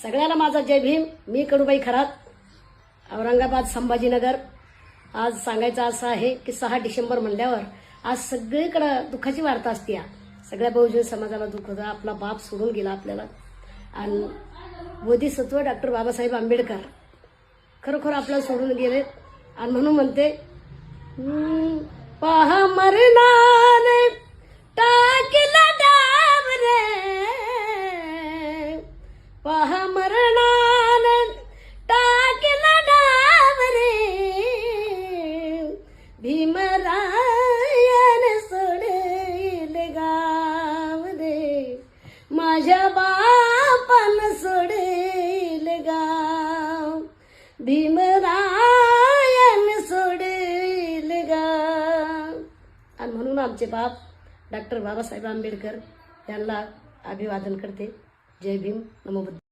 सगळ्याला माझा जय भीम. मी कडूबाई खरात, औरंगाबाद संभाजीनगर. आज सांगायचं असं आहे की 6 डिसेंबर म्हणल्यावर आज सगळीकडं दुःखाची वार्ता असते. सगळ्या बहुजन समाजाला दुःख होतं. आपला बाप सोडून गेला आपल्याला. आणि बोधिसत्व डॉक्टर बाबासाहेब आंबेडकर खरोखर आपल्याला सोडून गेले. आणि म्हणून म्हणते पहा मरणाने टाकीला डाव रे, पहा मरणाने टाकीला डाव रे, भीमरायन सोडेल गाव रे, माझ्या बापान सोडेल गाव, भीमरायन सोडेल गाव. आणि म्हणून आमचे बाप डॉक्टर बाबासाहेब आंबेडकर यांना अभिवादन करते. जय भीम, नमो बुद्ध.